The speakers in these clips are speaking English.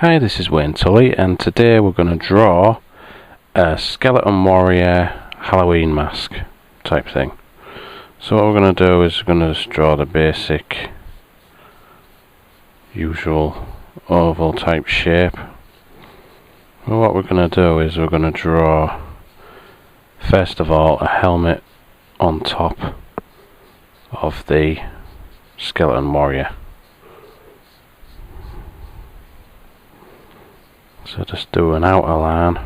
Hi, this is Tully, and today we're going to draw a skeleton warrior Halloween mask type thing. So what we're going to do is we're going to just draw the basic usual oval type shape. Well, what we're going to do is we're going to draw first of all a helmet on top of the skeleton warrior. So just do an outer line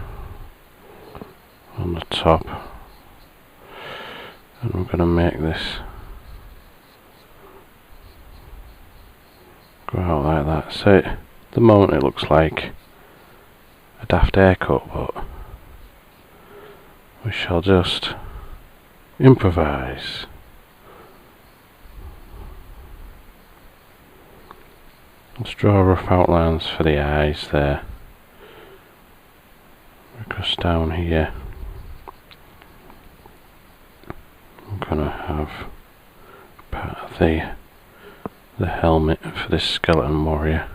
on the top, and we're going to make this go out like that. So at the moment it looks like a daft haircut, but we shall just improvise. Let's draw rough outlines for the eyes there. Across down here I'm gonna have part of the helmet for this skeleton warrior.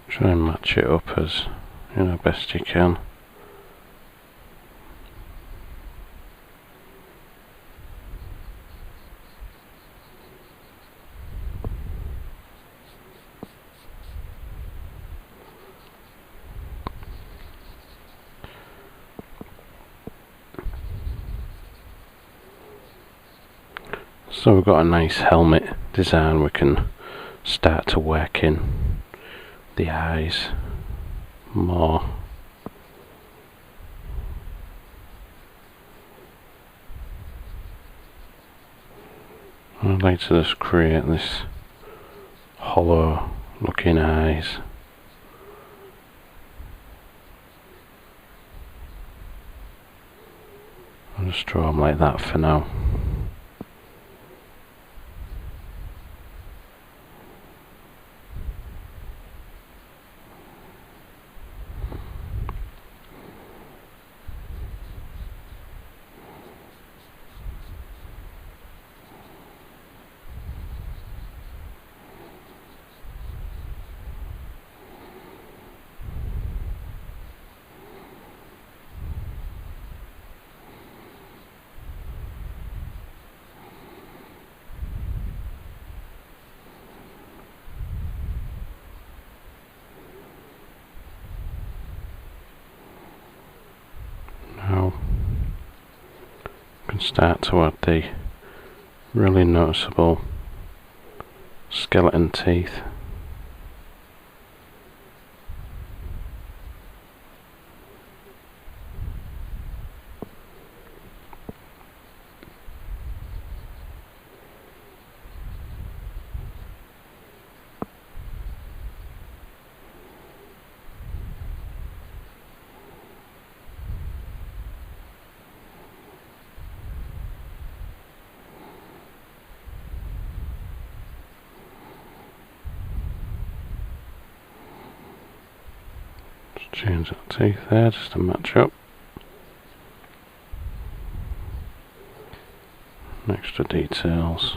Try and match it up as best you can. So we've got a nice helmet design. We can start to work in the eyes more. I'd like to just create this hollow looking eyes. I'll just draw them like that for now. Now we can start to add the really noticeable skeleton teeth. Change that teeth there just to match up. Extra details.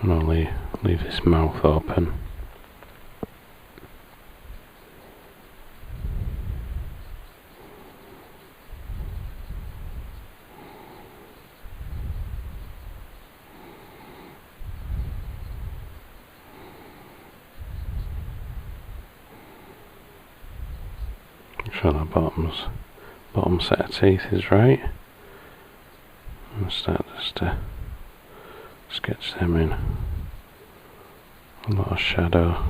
And I'll leave this mouth open. Make sure that bottom set of teeth is right, and start just to sketch them in. A lot of shadow.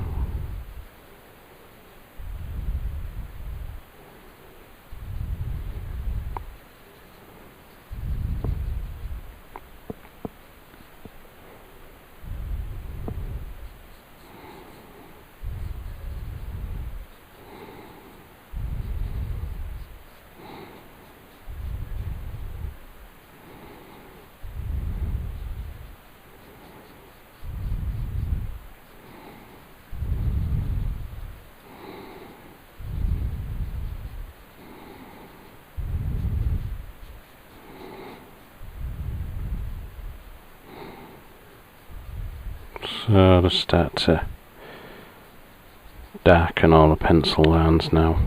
So I'll start to darken all the pencil lines now.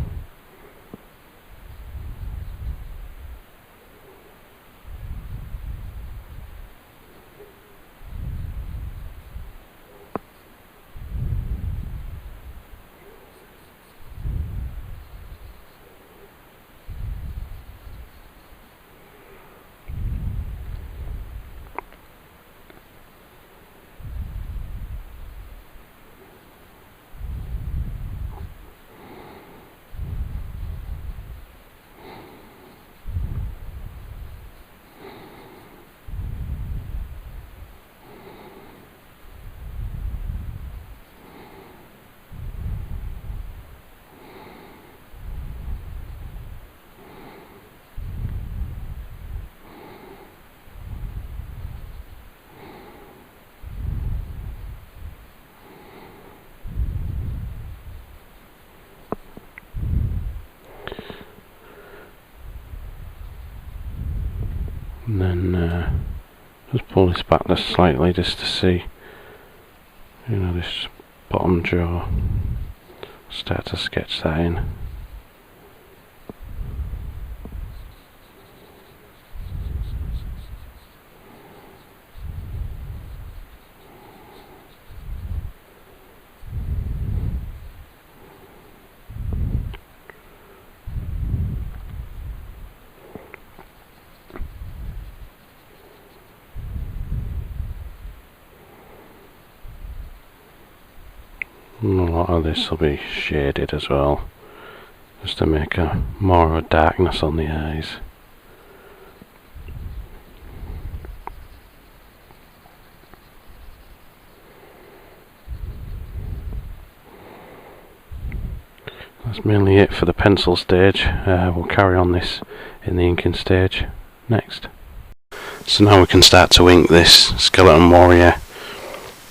And then just pull this back just slightly just to see, you know, this bottom jaw. Start to sketch that in. And a lot of this will be shaded as well, just to make a more of a darkness on the eyes. That's mainly it for the pencil stage. We'll carry on this in the inking stage next. So now we can start to ink this Skeleton Warrior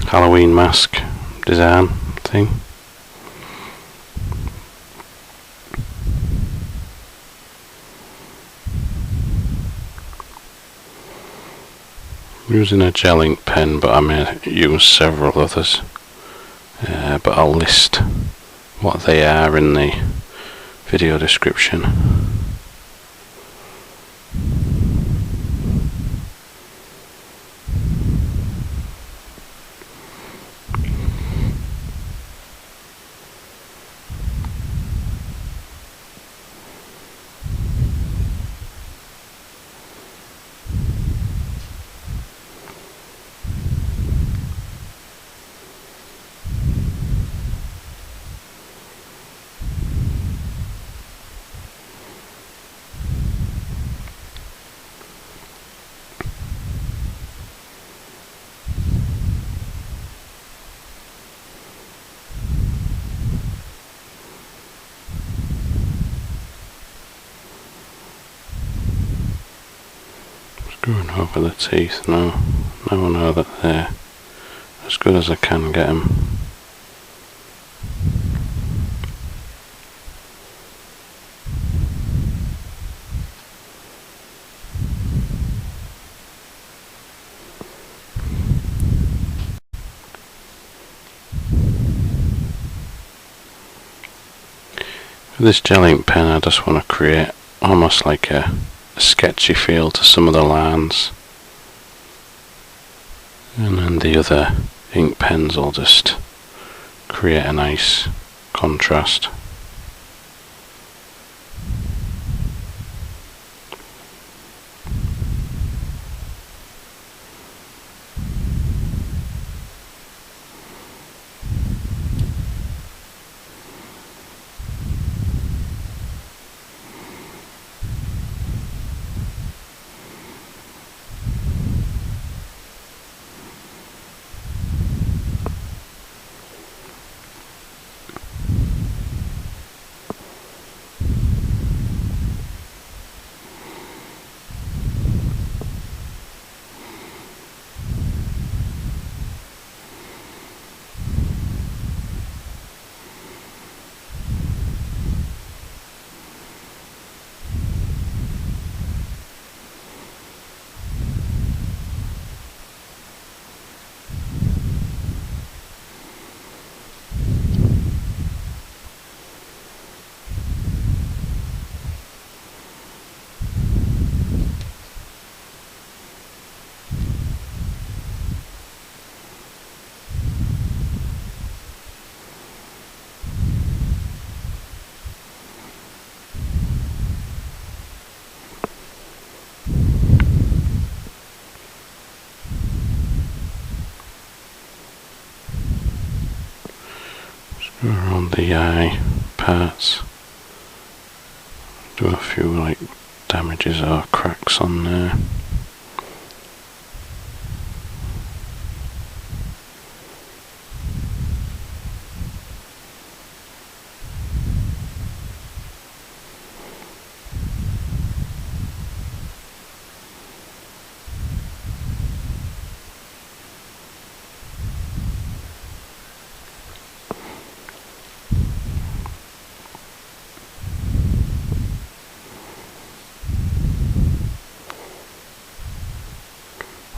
Halloween mask design thing. I'm using a gel ink pen, but I may use several others, but I'll list what they are in the video description. Going over the teeth now. Now I know that they're as good as I can get them. With this gel ink pen, I just want to create almost like a sketchy feel to some of the lines, and then the other ink pens will just create a nice contrast. around the eye parts. Do a few like damages or cracks on there.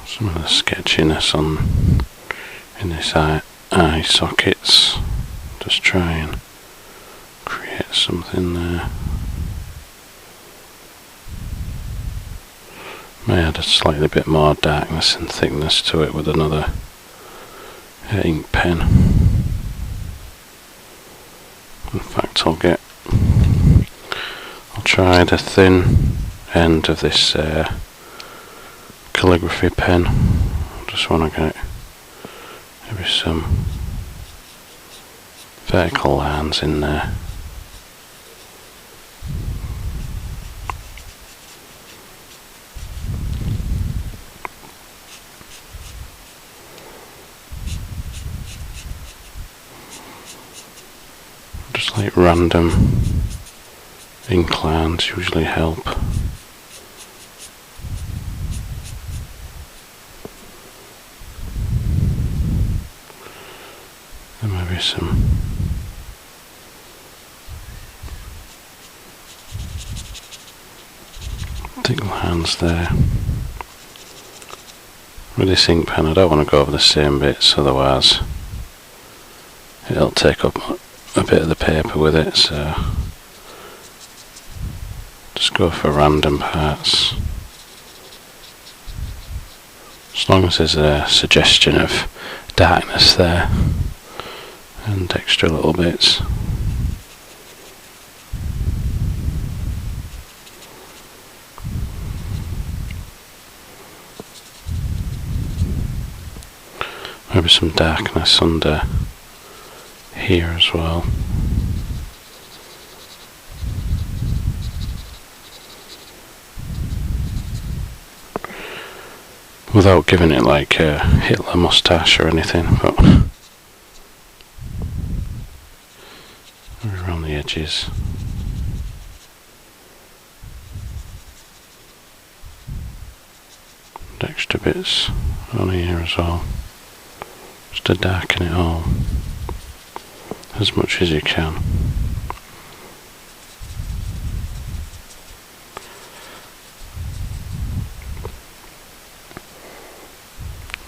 Some of the sketchiness in this eye sockets, just try and create something there. May add a slightly bit more darkness and thickness to it with another ink pen. In fact, I'll try the thin end of this calligraphy pen. I just want to get maybe some vertical lines in there. Just like random ink lines usually help. There may be some thick lines there. With this ink pen I don't want to go over the same bits, otherwise it'll take up a bit of the paper with it, so just go for random parts. As long as there's a suggestion of darkness there and extra little bits. Maybe some darkness under here as well. Without giving it like a Hitler moustache or anything, but around the edges. And extra bits on here as well, just to darken it all as much as you can.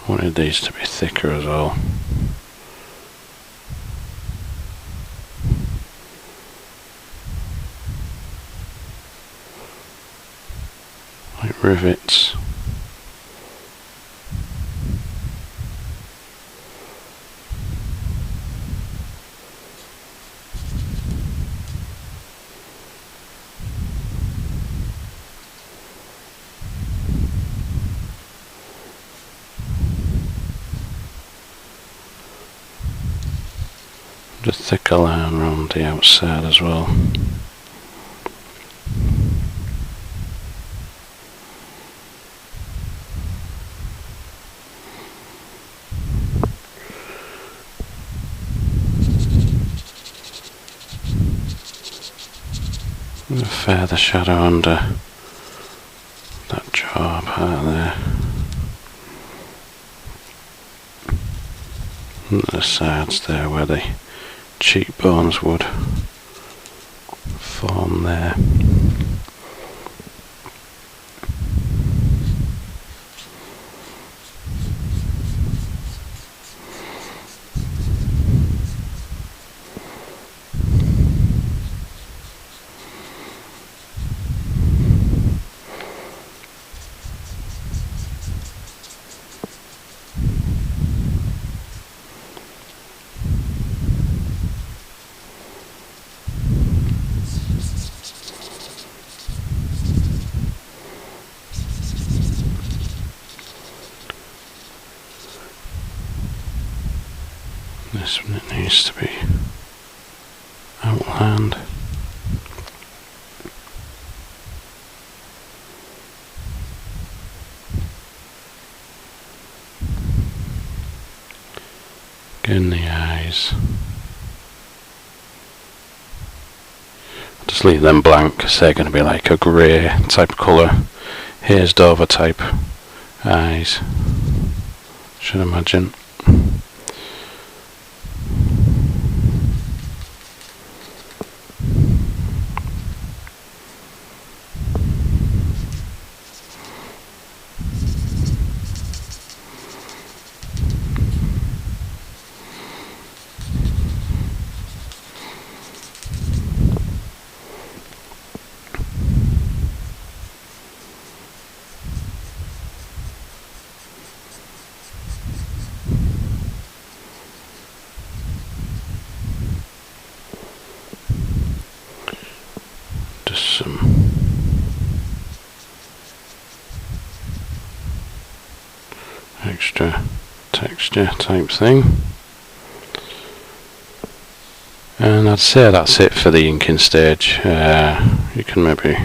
Wanted these to be thicker as well. Like rivets. A thicker line around the outside as well. A further shadow under that jaw part there. And the sides there where the cheekbones would form there. This one, it needs to be outland. Again the eyes. Just leave them blank because they're going to be like a grey type of colour, hazed over type eyes, should imagine. Some extra texture type thing, and I'd say that's it for the inking stage. You can maybe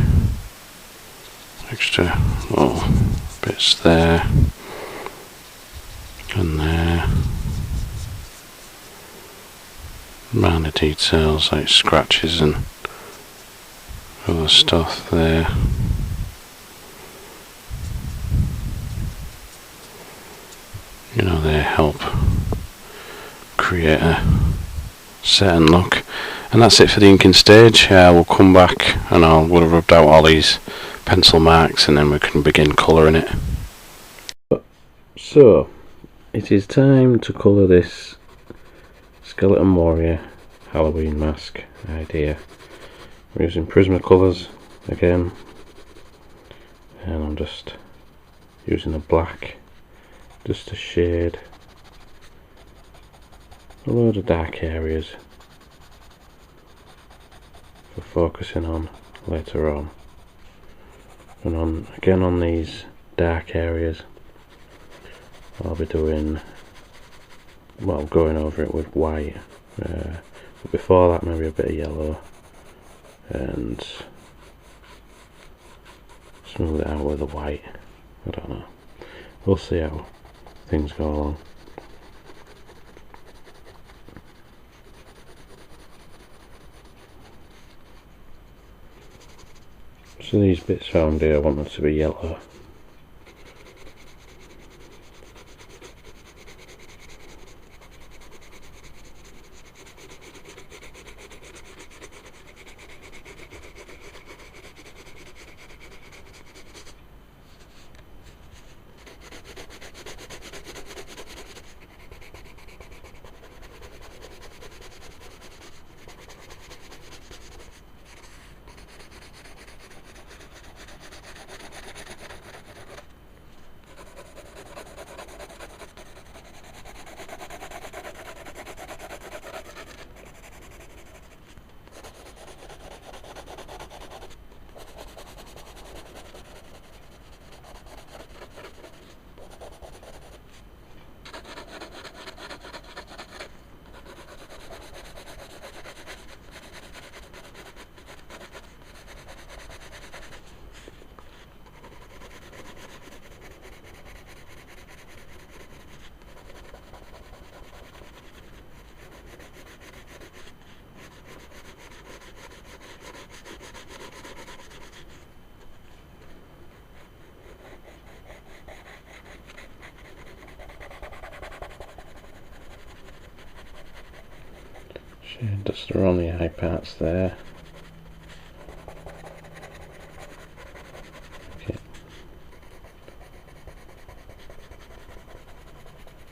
extra little bits there and there, minor details like scratches and other stuff there. You know, they help create a certain look. And that's it for the inking stage. We'll come back and we'll have rubbed out all these pencil marks and then we can begin colouring it. So, it is time to colour this Skeleton Warrior Halloween mask idea. We're using Prismacolors again, and I'm just using a black just to shade a load of dark areas for focusing on later on. And again on these dark areas I'll be doing, well, going over it with white, but before that maybe a bit of yellow and smooth it out with the white. I don't know, we'll see how things go along. So these bits around here I want them to be yellow. Shade just around the eye parts there. Okay.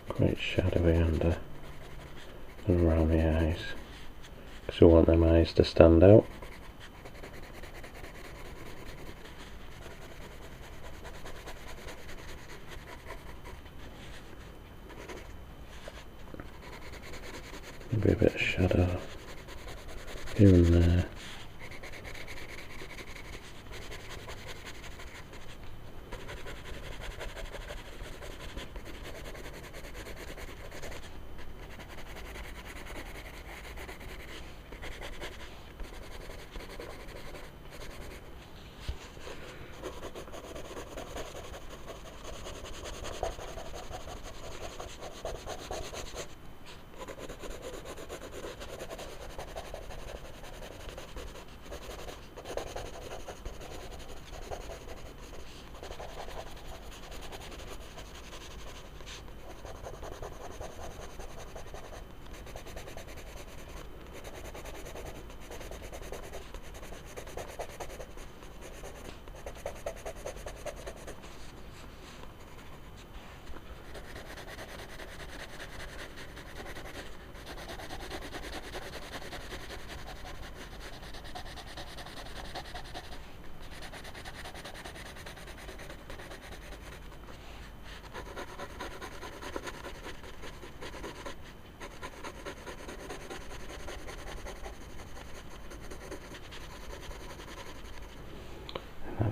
Quite shadowy under and around the eyes, because we want them eyes to stand out. Maybe a bit of shadow here and there.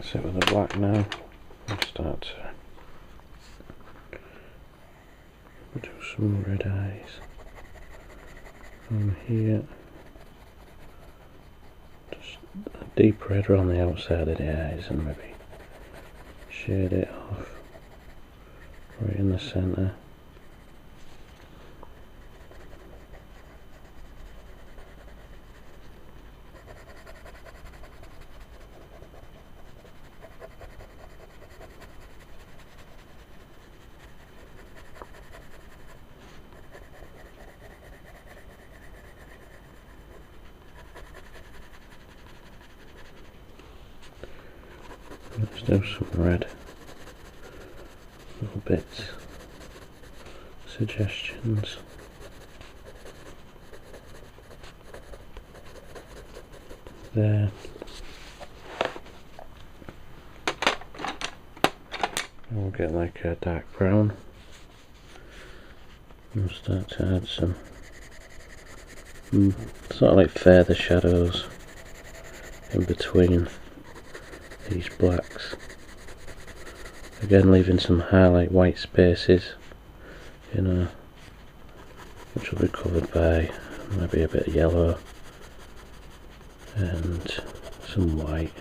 That's it with the black now. I'll start to do some red eyes on here. Just a deep red around the outside of the eyes and maybe shade it off right in the centre. Let's do some red little bits, suggestions. There. And we'll get like a dark brown. We'll start to add some sort of like feather shadows in between these blacks. Again, leaving some highlight white spaces, you know, which will be covered by maybe a bit of yellow and some white.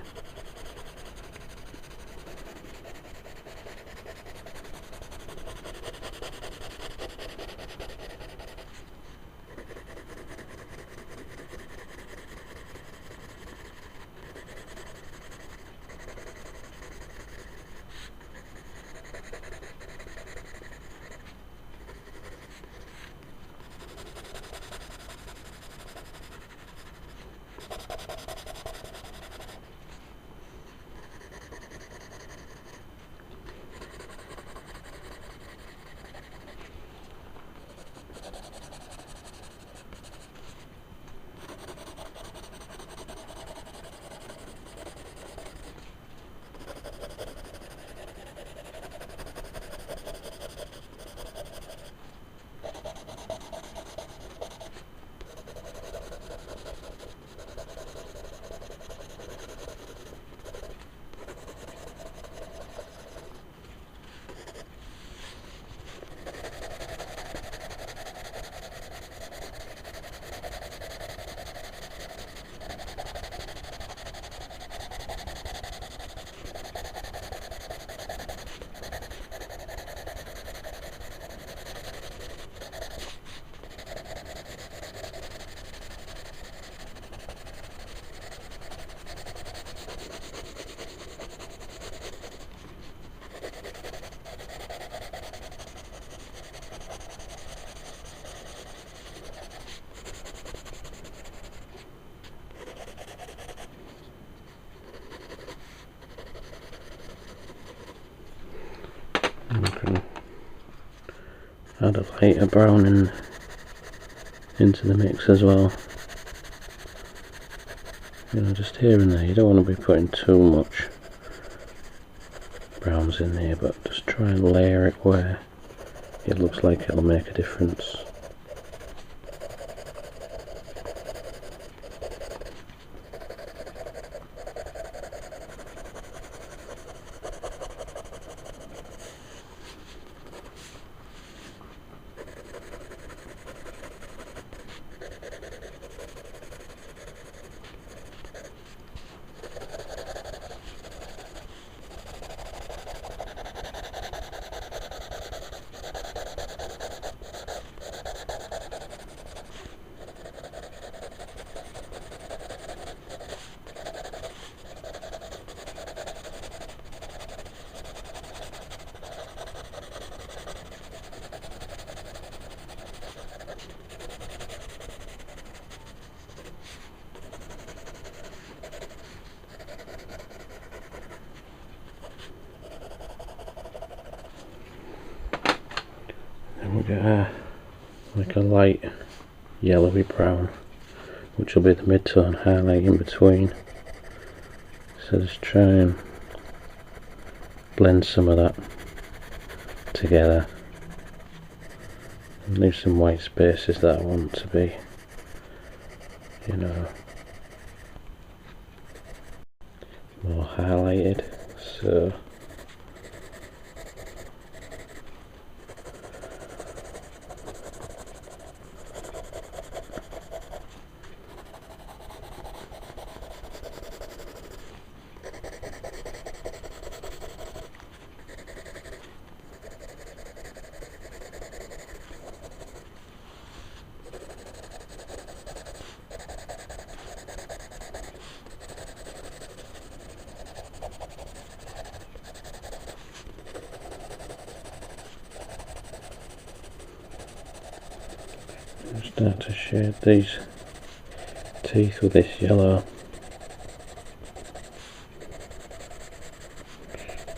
Add a lighter brown into the mix as well. You know, just here and there. You don't want to be putting too much browns in there, but just try and layer it where it looks like it'll make a difference. We'll get like a light yellowy brown, which will be the mid-tone highlight in between. So just try and blend some of that together and leave some white spaces that I want to be, you know, more highlighted, so start to shade these teeth with this yellow,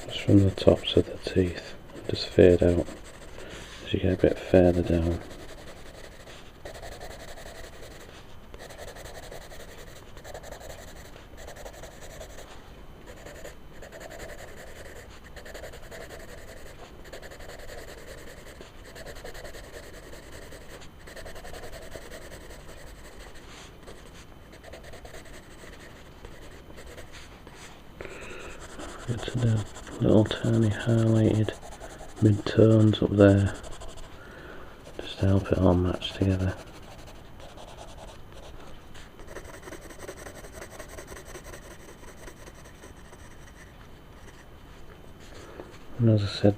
just from the tops of the teeth, just fade out as you get a bit further down. To the little tiny highlighted mid-tones up there, just to help it all match together. And as I said,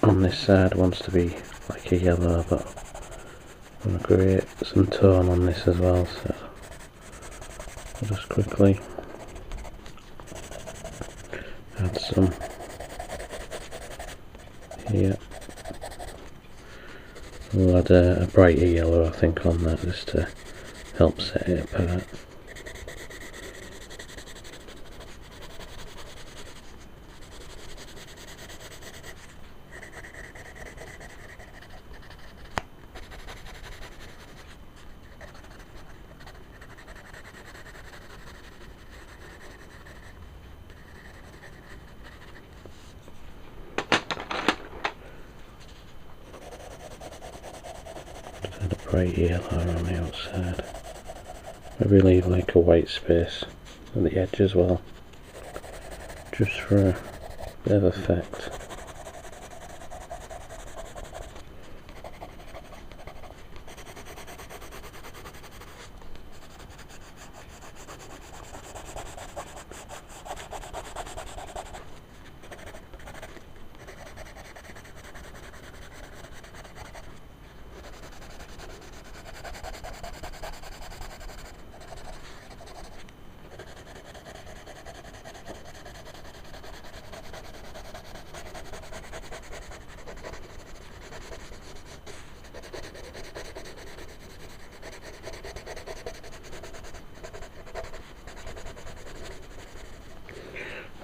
on this side wants to be like a yellow, but I'm going to create some tone on this as well, so I'll just quickly add some here. We'll add a brighter yellow, I think, on that, just to help set it apart. Bright yellow on the outside. Maybe leave like a white space at the edge as well, just for a bit of effect.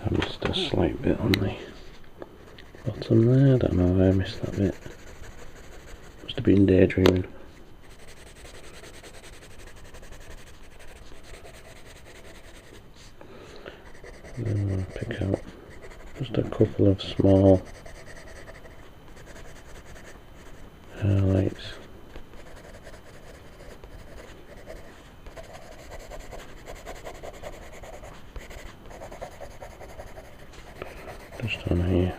I missed a slight bit on the bottom there, I don't know why I missed that bit. Must have been daydreaming. Then I'll pick out just a couple of small highlights. Just on here.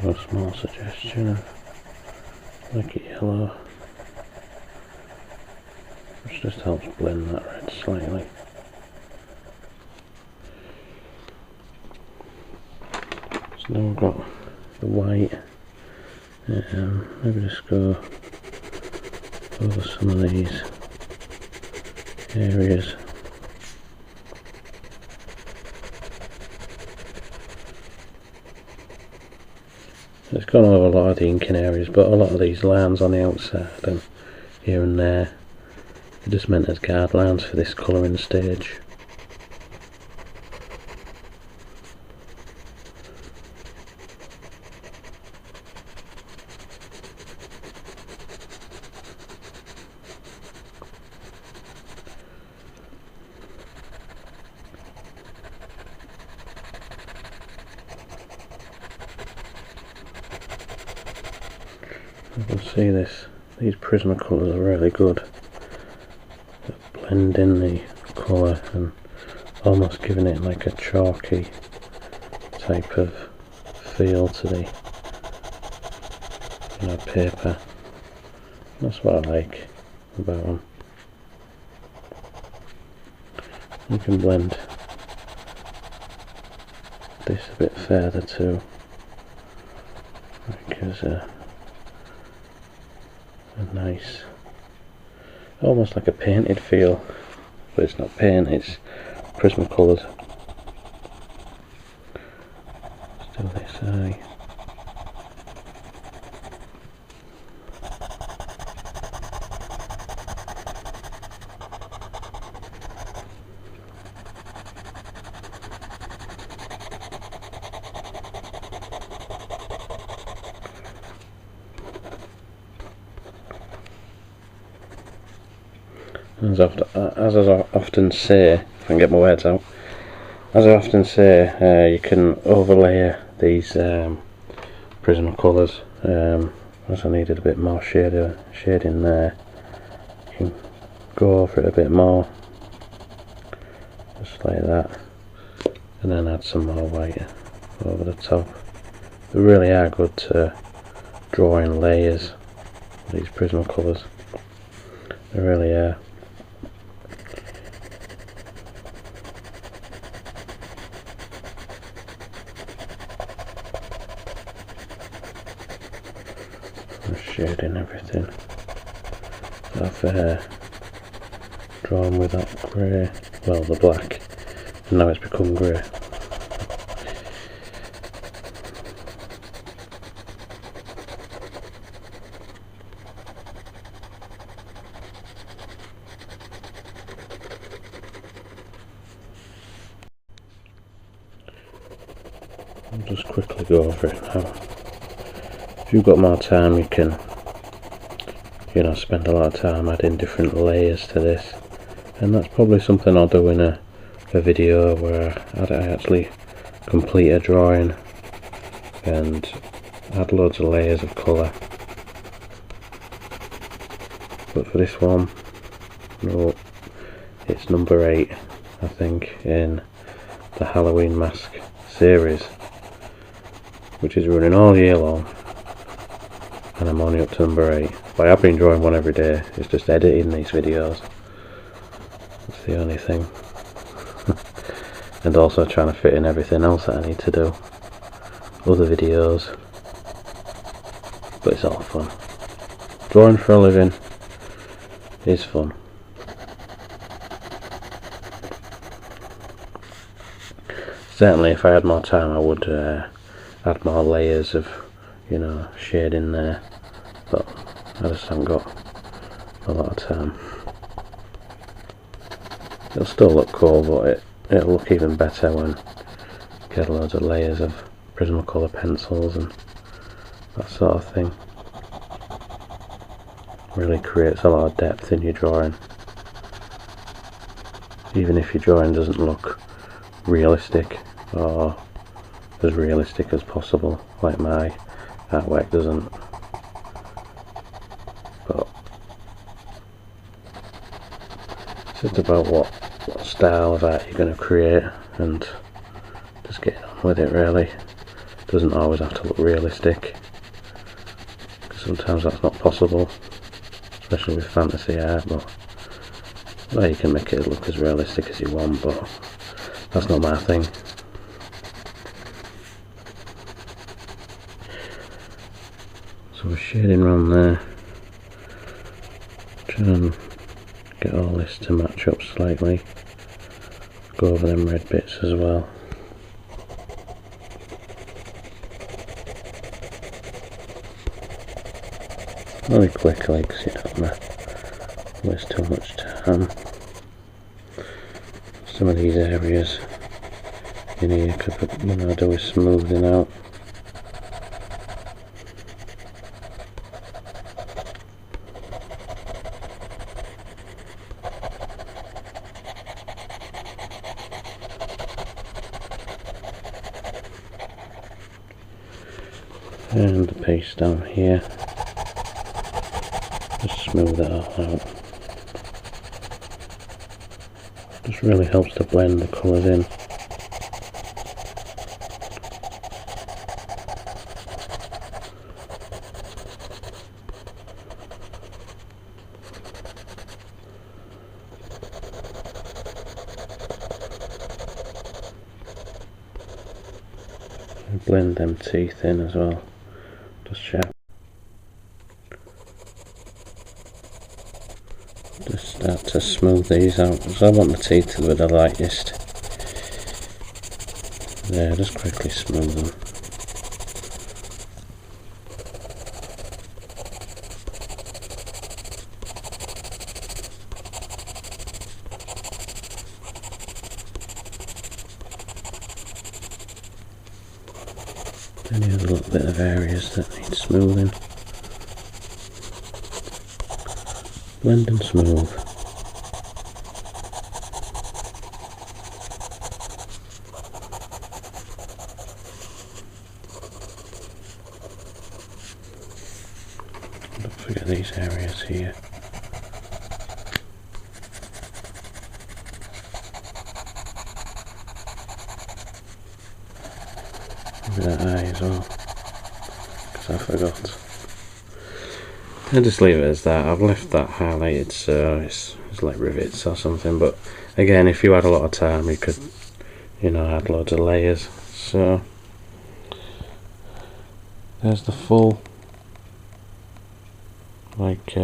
A small suggestion of like a yellow, which just helps blend that red slightly. So now we've got the white, maybe just go over some of these areas. It's gone over a lot of the inking areas, but a lot of these lines on the outside and here and there are just meant as guard lines for this colouring stage. You can see this. These Prismacolors are really good at blending the colour and almost giving it like a chalky type of feel to the paper. That's what I like about them. You can blend this a bit further too, because a nice, almost like a painted feel, but it's not paint, it's Prismacolors. Let's do this eye. As I often say, if I can get my words out, as I often say, you can overlay these Prismacolors. As I needed a bit more shading there, you can go over it a bit more, just like that, and then add some more white over the top. They really are good to draw in layers, these Prismacolors. They really are. Shading everything. I've drawn with that grey, well, the black, and now it's become grey. I'll just quickly go over it now. If you've got more time, you can, spend a lot of time adding different layers to this, and that's probably something I'll do in a video where I actually complete a drawing and add loads of layers of colour. But for this one, no, it's number 8, I think, in the Halloween Mask series, which is running all year long. And I'm only up to number 8. But I've been drawing one every day. It's just editing these videos. That's the only thing. And also trying to fit in everything else that I need to do. Other videos. But it's all fun. Drawing for a living is fun. Certainly if I had more time I would add more layers of shading there, but I just haven't got a lot of time. It'll still look cool, but it'll look even better when you get loads of layers of Prismacolor pencils and that sort of thing. Really creates a lot of depth in your drawing, even if your drawing doesn't look realistic or as realistic as possible, like my artwork doesn't. But it's just about what style of art you're going to create and just getting on with it, really. It doesn't always have to look realistic, because sometimes that's not possible, especially with fantasy art. But well, you can make it look as realistic as you want, but that's not my thing. So we're shading around there, try and get all this to match up slightly, go over them red bits as well. Really quickly, because you don't want to waste too much time. Some of these areas you need a couple of, do with smoothing out. And the piece down here. Just smooth it all out. Just really helps to blend the colours in. Blend them teeth in as well. Just sharp. Just start to smooth these out because I want the teeth to be the lightest. There, just quickly smooth them. Then here's a little bit of areas that need smoothing. Blend and smooth. Don't forget these areas here. Maybe that eye as well, because I forgot. I'll just leave it as that. I've left that highlighted so it's like rivets or something, but again, if you had a lot of time you could, you know, add loads of layers. So there's the full like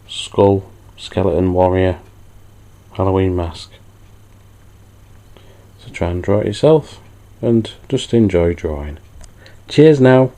skull, skeleton warrior Halloween mask. So try and draw it yourself and just enjoy drawing. Cheers now.